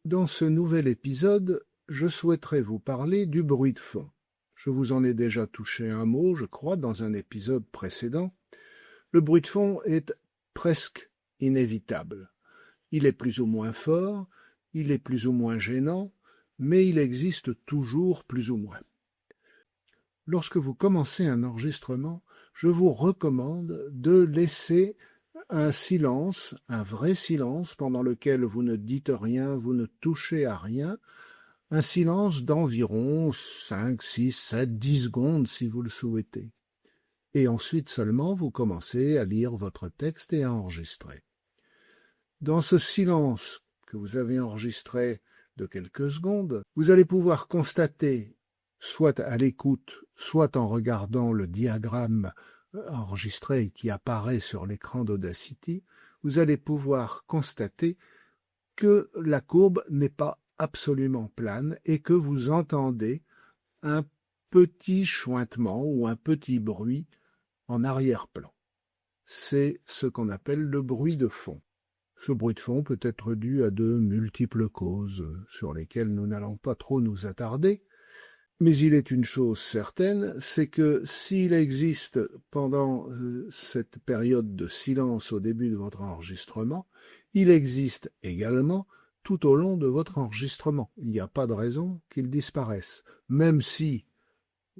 Dans ce nouvel épisode, je souhaiterais vous parler du bruit de fond. Je vous en ai déjà touché un mot, je crois, dans un épisode précédent. Le bruit de fond est presque inévitable. Il est plus ou moins fort, il est plus ou moins gênant, mais il existe toujours plus ou moins. Lorsque vous commencez un enregistrement, je vous recommande de laisser un silence, un vrai silence, pendant lequel vous ne dites rien, vous ne touchez à rien, un silence d'environ 5, 6, 7, 10 secondes si vous le souhaitez. Et ensuite seulement vous commencez à lire votre texte et à enregistrer. Dans ce silence que vous avez enregistré de quelques secondes, vous allez pouvoir constater, soit à l'écoute, soit en regardant le diagramme enregistré qui apparaît sur l'écran d'Audacity, vous allez pouvoir constater que la courbe n'est pas absolument plane et que vous entendez un petit chointement ou un petit bruit en arrière-plan. C'est ce qu'on appelle le bruit de fond. Ce bruit de fond peut être dû à de multiples causes sur lesquelles nous n'allons pas trop nous attarder, mais il est une chose certaine, c'est que s'il existe pendant cette période de silence au début de votre enregistrement, il existe également tout au long de votre enregistrement. Il n'y a pas de raison qu'il disparaisse, même si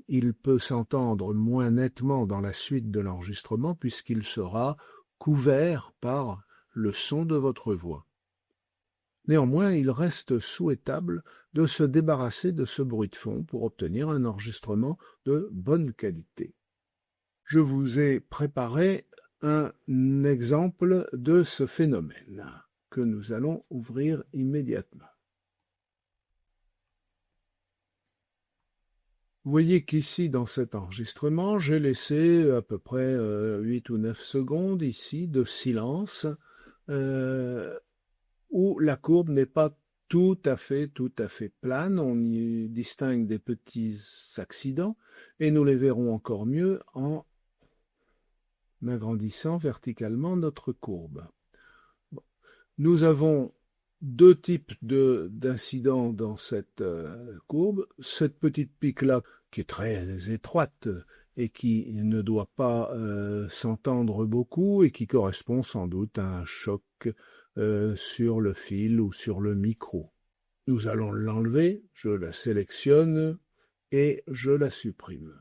il peut s'entendre moins nettement dans la suite de l'enregistrement puisqu'il sera couvert par le son de votre voix. Néanmoins, il reste souhaitable de se débarrasser de ce bruit de fond pour obtenir un enregistrement de bonne qualité. Je vous ai préparé un exemple de ce phénomène que nous allons ouvrir immédiatement. Vous voyez qu'ici, dans cet enregistrement, j'ai laissé à peu près 8 ou 9 secondes ici de silence où la courbe n'est pas tout à fait plane. On y distingue des petits accidents et nous les verrons encore mieux en agrandissant verticalement notre courbe. Bon. Nous avons deux types d'incidents dans cette courbe. Cette petite pique-là, qui est très étroite et qui ne doit pas s'entendre beaucoup et qui correspond sans doute à un choc sur le fil ou sur le micro. Nous allons l'enlever, je la sélectionne et je la supprime.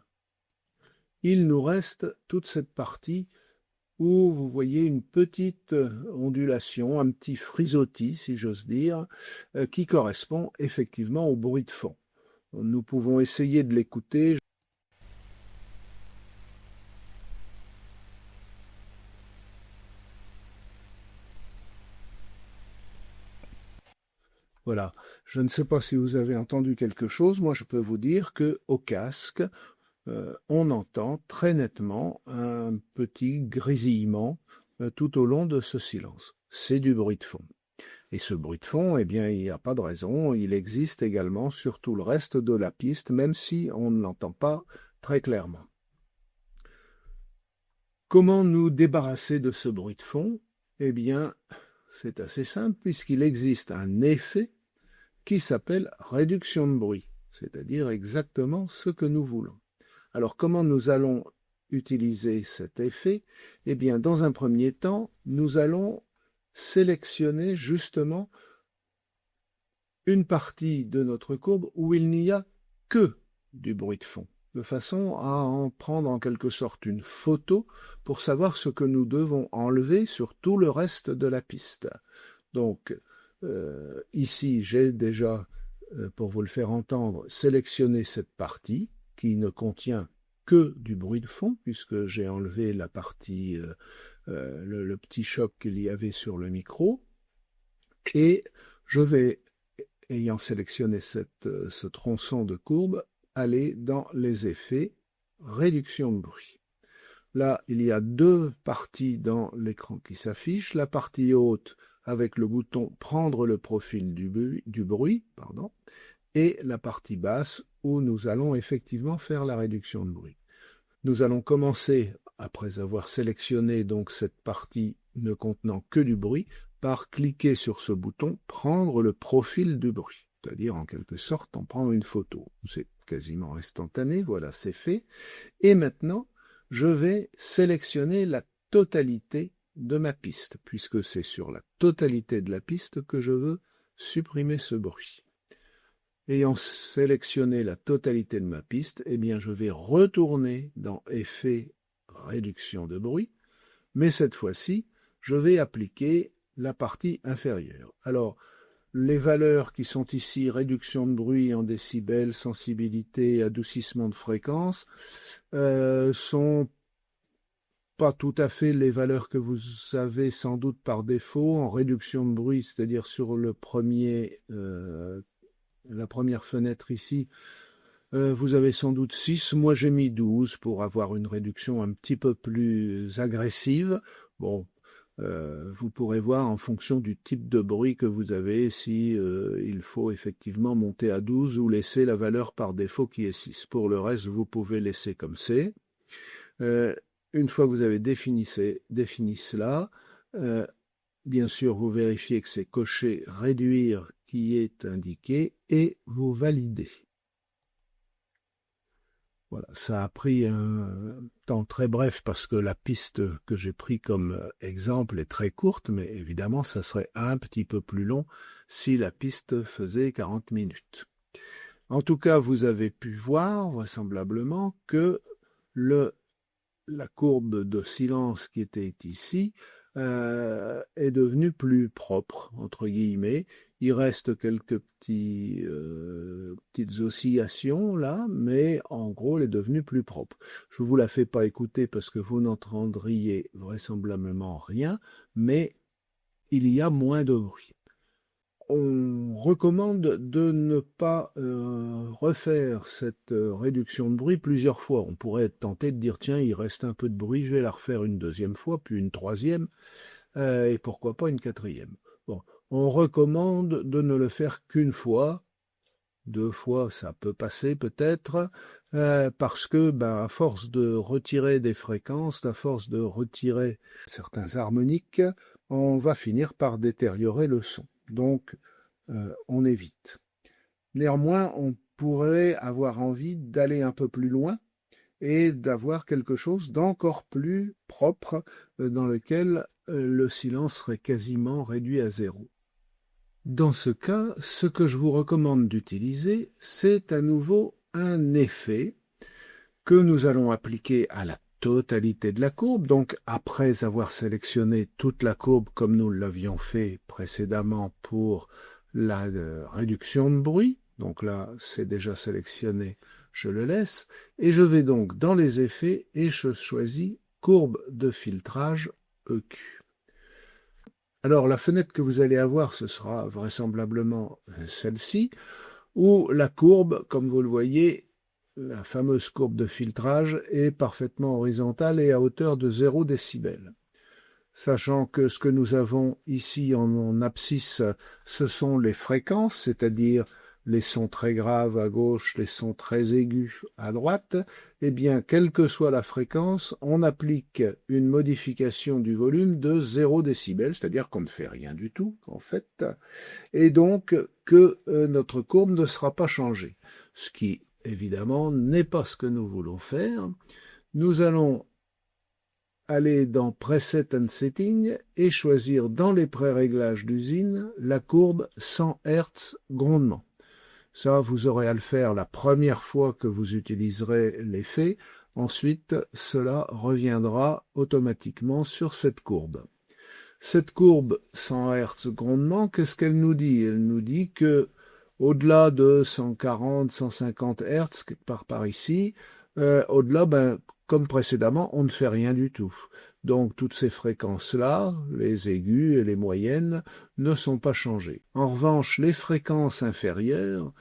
Il nous reste toute cette partie où vous voyez une petite ondulation, un petit frisottis, si j'ose dire, qui correspond effectivement au bruit de fond. Nous pouvons essayer de l'écouter. Voilà, je ne sais pas si vous avez entendu quelque chose. Moi, je peux vous dire qu'au casque, on entend très nettement un petit grésillement tout au long de ce silence. C'est du bruit de fond. Et ce bruit de fond, eh bien, il n'y a pas de raison. Il existe également sur tout le reste de la piste, même si on ne l'entend pas très clairement. Comment nous débarrasser de ce bruit de fond? Eh bien, c'est assez simple puisqu'il existe un effet qui s'appelle réduction de bruit, c'est-à-dire exactement ce que nous voulons. Alors, comment nous allons utiliser cet effet? Eh bien, dans un premier temps, nous allons sélectionner justement une partie de notre courbe où il n'y a que du bruit de fond, de façon à en prendre en quelque sorte une photo pour savoir ce que nous devons enlever sur tout le reste de la piste. Donc, ici, j'ai déjà, pour vous le faire entendre, sélectionné cette partie qui ne contient que du bruit de fond, puisque j'ai enlevé la partie, le petit choc qu'il y avait sur le micro, et je vais, ayant sélectionné ce tronçon de courbe, aller dans les effets, réduction de bruit. Là, il y a deux parties dans l'écran qui s'affichent, la partie haute avec le bouton « Prendre le profil du bruit », et la partie basse où nous allons effectivement faire la réduction de bruit. Nous allons commencer, après avoir sélectionné donc cette partie ne contenant que du bruit, par cliquer sur ce bouton, prendre le profil du bruit, c'est-à-dire en quelque sorte en prendre une photo. C'est quasiment instantané, voilà, c'est fait. Et maintenant, je vais sélectionner la totalité de ma piste, puisque c'est sur la totalité de la piste que je veux supprimer ce bruit. Ayant sélectionné la totalité de ma piste, eh bien je vais retourner dans Effet, réduction de bruit, mais cette fois-ci, je vais appliquer la partie inférieure. Alors, les valeurs qui sont ici, réduction de bruit en décibels, sensibilité, adoucissement de fréquence, sont pas tout à fait les valeurs que vous avez sans doute par défaut en réduction de bruit, c'est-à-dire sur le premier, la première fenêtre ici, vous avez sans doute 6, moi j'ai mis 12 pour avoir une réduction un petit peu plus agressive. Bon, vous pourrez voir en fonction du type de bruit que vous avez si il faut effectivement monter à 12 ou laisser la valeur par défaut qui est 6. Pour le reste, vous pouvez laisser comme c'est. Une fois que vous avez défini cela, bien sûr, vous vérifiez que c'est coché « Réduire » qui est indiqué et vous validez. Voilà, ça a pris un temps très bref parce que la piste que j'ai pris comme exemple est très courte, mais évidemment, ça serait un petit peu plus long si la piste faisait 40 minutes. En tout cas, vous avez pu voir vraisemblablement que la courbe de silence qui était ici est devenue plus propre, entre guillemets. Il reste quelques petites oscillations là, mais en gros, elle est devenue plus propre. Je ne vous la fais pas écouter parce que vous n'entendriez vraisemblablement rien, mais il y a moins de bruit. On recommande de ne pas refaire cette réduction de bruit plusieurs fois. On pourrait être tenté de dire, tiens, il reste un peu de bruit, je vais la refaire une deuxième fois, puis une troisième, et pourquoi pas une quatrième. Bon, on recommande de ne le faire qu'une fois. 2 fois, ça peut passer peut-être, parce que, à force de retirer des fréquences, à force de retirer certains harmoniques, on va finir par détériorer le son. Donc, on évite. Néanmoins, on pourrait avoir envie d'aller un peu plus loin et d'avoir quelque chose d'encore plus propre dans lequel le silence serait quasiment réduit à 0. Dans ce cas, ce que je vous recommande d'utiliser, c'est à nouveau un effet que nous allons appliquer à la totalité de la courbe. Donc, après avoir sélectionné toute la courbe comme nous l'avions fait précédemment pour la réduction de bruit, donc là, c'est déjà sélectionné, je le laisse, et je vais donc dans les effets et je choisis courbe de filtrage EQ. Alors, la fenêtre que vous allez avoir, ce sera vraisemblablement celle-ci, où la courbe, comme vous le voyez, la fameuse courbe de filtrage est parfaitement horizontale et à hauteur de 0 décibel. Sachant que ce que nous avons ici en abscisse, ce sont les fréquences, c'est-à-dire les sons très graves à gauche, les sons très aigus à droite, eh bien, quelle que soit la fréquence, on applique une modification du volume de 0 décibel, c'est-à-dire qu'on ne fait rien du tout, en fait, et donc que notre courbe ne sera pas changée. Ce qui, évidemment, n'est pas ce que nous voulons faire. Nous allons aller dans Preset and Setting et choisir dans les pré-réglages d'usine la courbe 100 Hz grondement. Ça, vous aurez à le faire la première fois que vous utiliserez l'effet. Ensuite, cela reviendra automatiquement sur cette courbe. Cette courbe 100 Hz grondement, qu'est-ce qu'elle nous dit? Elle nous dit que au-delà de 140, 150 Hz, quelque part par ici, au-delà, comme précédemment, on ne fait rien du tout. Donc toutes ces fréquences-là, les aigus et les moyennes, ne sont pas changées. En revanche, les fréquences inférieures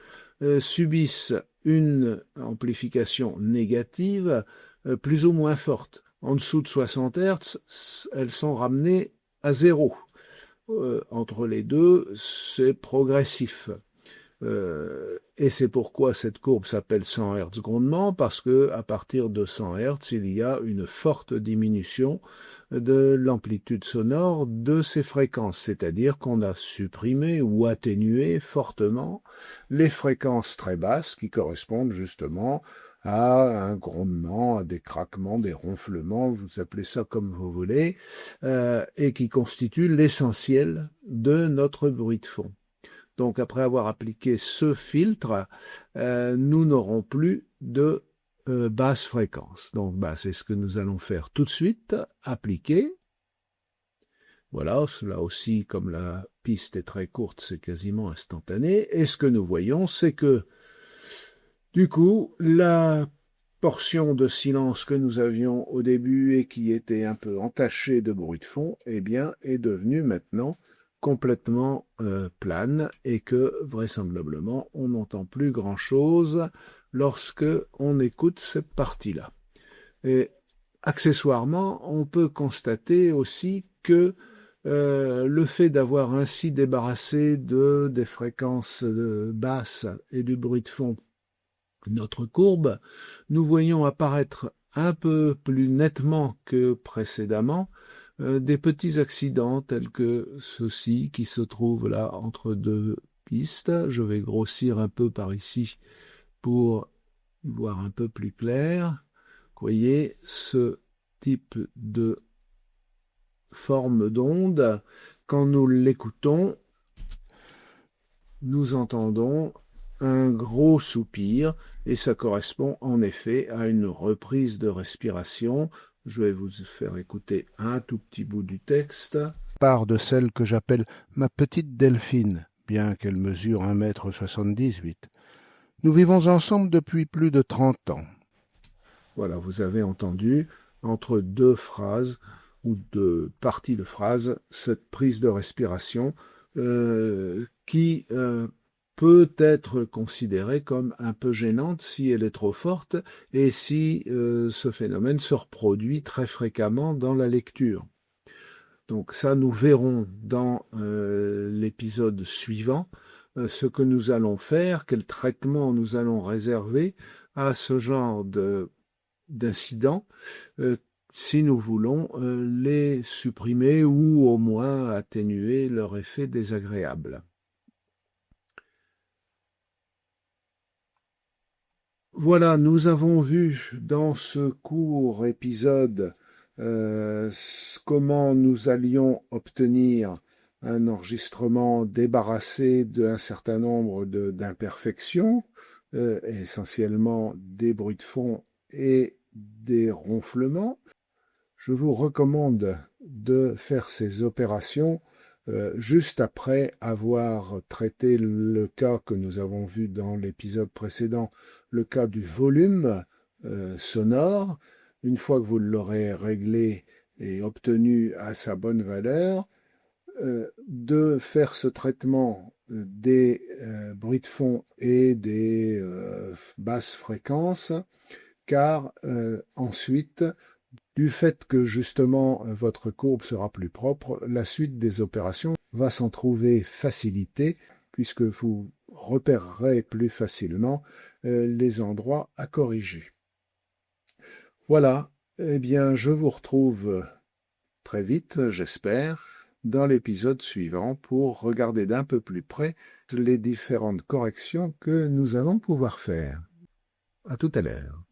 subissent une amplification négative plus ou moins forte. En dessous de 60 Hz, elles sont ramenées à 0. Entre les deux, c'est progressif. Et c'est pourquoi cette courbe s'appelle 100 Hz grondement, parce que à partir de 100 Hz, il y a une forte diminution de l'amplitude sonore de ces fréquences, c'est-à-dire qu'on a supprimé ou atténué fortement les fréquences très basses qui correspondent justement à un grondement, à des craquements, des ronflements, vous appelez ça comme vous voulez, et qui constituent l'essentiel de notre bruit de fond. Donc après avoir appliqué ce filtre, nous n'aurons plus de basse fréquence. Donc c'est ce que nous allons faire tout de suite, appliquer. Voilà, là aussi, comme la piste est très courte, c'est quasiment instantané. Et ce que nous voyons, c'est que, du coup, la portion de silence que nous avions au début et qui était un peu entachée de bruit de fond, eh bien, est devenue maintenant complètement plane et que, vraisemblablement, on n'entend plus grand-chose lorsque on écoute cette partie-là. Et accessoirement, on peut constater aussi que le fait d'avoir ainsi débarrassé des fréquences basses et du bruit de fond notre courbe, nous voyons apparaître un peu plus nettement que précédemment des petits accidents tels que ceux-ci qui se trouvent là entre deux pistes. Je vais grossir un peu par ici pour voir un peu plus clair. Vous voyez ce type de forme d'onde. Quand nous l'écoutons, nous entendons un gros soupir et ça correspond en effet à une reprise de respiration. Je vais vous faire écouter un tout petit bout du texte. Part de celle que j'appelle ma petite Delphine, bien qu'elle mesure 1,78 m. Nous vivons ensemble depuis plus de 30 ans. Voilà, vous avez entendu entre deux phrases ou deux parties de phrases cette prise de respiration qui peut être considérée comme un peu gênante si elle est trop forte et si ce phénomène se reproduit très fréquemment dans la lecture. Donc ça, nous verrons dans l'épisode suivant ce que nous allons faire, quel traitement nous allons réserver à ce genre d'incidents si nous voulons les supprimer ou au moins atténuer leur effet désagréable. Voilà, nous avons vu dans ce court épisode comment nous allions obtenir un enregistrement débarrassé d'un certain nombre d'imperfections, essentiellement des bruits de fond et des ronflements. Je vous recommande de faire ces opérations juste après avoir traité le cas que nous avons vu dans l'épisode précédent, le cas du volume sonore. Une fois que vous l'aurez réglé et obtenu à sa bonne valeur, de faire ce traitement des bruits de fond et des basses fréquences, car ensuite, du fait que justement votre courbe sera plus propre, la suite des opérations va s'en trouver facilitée puisque vous repérerez plus facilement les endroits à corriger. Voilà, eh bien je vous retrouve très vite, j'espère, dans l'épisode suivant pour regarder d'un peu plus près les différentes corrections que nous allons pouvoir faire. À tout à l'heure.